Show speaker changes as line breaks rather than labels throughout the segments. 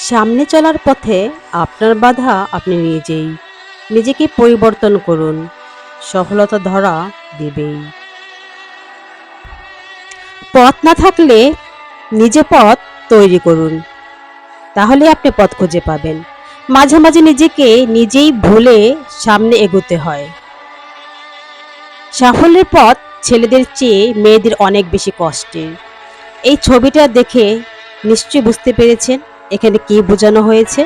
সামনে চলার পথে আপনার বাধা আপনি নিজেই। নিজেকে পরিবর্তন করুন, সফলতা ধরা দেবেই। পথ না থাকলে নিজে পথ তৈরি করুন, তাহলে আপনি পথ খুঁজে পাবেন। মাঝে মাঝে নিজেকে নিজেই ভুলে সামনে এগোতে হয়। সাফল্যের পথ ছেলেদের চেয়ে মেয়েদের অনেক বেশি কষ্টের। এই ছবিটা দেখে নিশ্চয়ই বুঝতে পেরেছেন এখানে কি বোঝানো হয়েছে।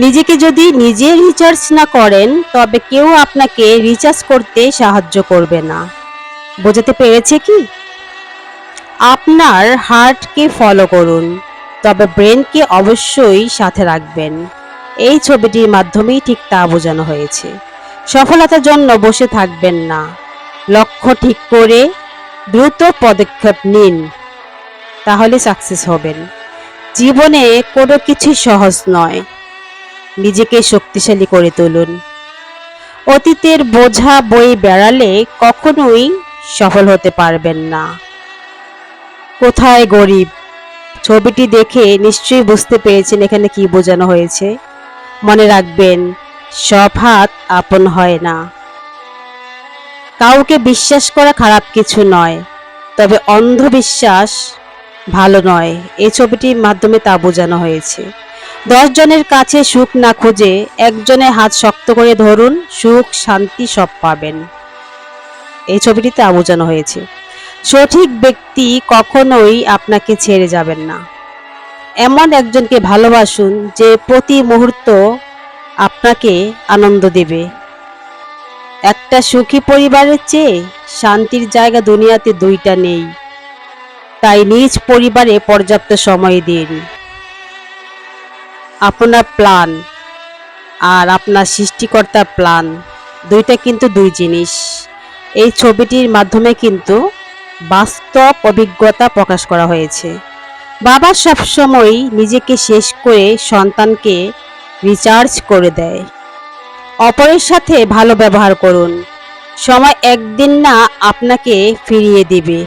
নিজেকে যদি নিজে রিচার্জ না করেন তবে কেউ আপনাকে রিচার্জ করতে সাহায্য করবে না। বোঝাতে পেরেছে কি? আপনার হার্টকে ফলো করুন, তবে ব্রেনকে অবশ্যই সাথে রাখবেন। এই ছবিটির মাধ্যমেই ঠিক তা বোঝানো হয়েছে। সফলতার জন্য বসে থাকবেন না, লক্ষ্য ঠিক করে দ্রুত পদক্ষেপ নিন, তাহলে সাকসেস হবেন। জীবনে কোনো কিছুই সহজ নয়। নিজেকে শক্তিশালী করে তুলুন। অতীতের বোঝা বয়ে বেড়ালে কখনোই সফল হতে পারবেন না। কোথায় গরিব? ছবিটি দেখে নিশ্চয়ই বুঝতে পেরেছেন এখানে কি বোঝানো হয়েছে। মনে রাখবেন, সব হাত আপন হয় না। কাউকে বিশ্বাস করা খারাপ কিছু নয়, তবে অন্ধবিশ্বাস ভালো নয়। এই ছবিটির মাধ্যমে তা বোঝানো হয়েছে। 10 জনের কাছে সুখ না খুঁজে একজনের হাত শক্ত করে ধরুন, সুখ শান্তি সব পাবেন। এই ছবিটি তা বোঝানো হয়েছে। সঠিক ব্যক্তি কখনোই আপনাকে ছেড়ে যাবেন না। এমন একজনকে ভালোবাসুন যে প্রতি মুহূর্ত আপনাকে আনন্দ দেবে। একটা সুখী পরিবারের চেয়ে শান্তির জায়গা দুনিয়াতে দুইটা নেই। তাই নিজ পরিবারে পর্যাপ্ত সময় দিন। আপনার প্ল্যান আর আপনার সৃষ্টিকর্তার প্ল্যান দুইটা কিন্তু দুই জিনিস। এই ছবিটির মাধ্যমে কিন্তু বাস্তব অভিজ্ঞতা প্রকাশ করা হয়েছে। বাবা সবসময় নিজেকে শেষ করে সন্তানকে রিচার্জ করে দেয়। অপরের সাথে ভালো ব্যবহার করুন, সময় একদিন না আপনাকে ফিরিয়ে দিবে।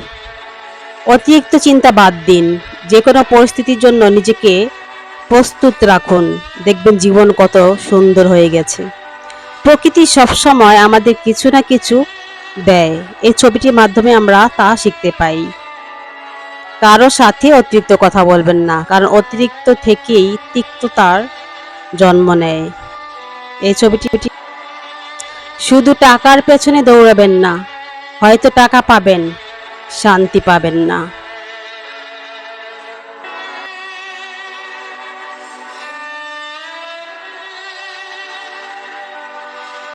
অতিরিক্ত চিন্তা বাদ দিন, যে কোনো পরিস্থিতির জন্য নিজেকে প্রস্তুত রাখুন, দেখবেন জীবন কত সুন্দর হয়ে গেছে। প্রকৃতি সবসময় আমাদের কিছু না কিছু দেয়। এই ছবিটির মাধ্যমে আমরা তা শিখতে পাই। কারো সাথে অতিরিক্ত কথা বলবেন না, কারণ অতিরিক্ত থেকেই তিক্ততার জন্ম নেয়। এই ছবিটি শুধু টাকার পেছনে দৌড়াবেন না, হয়তো টাকা পাবেন, শান্তি পাবেন না।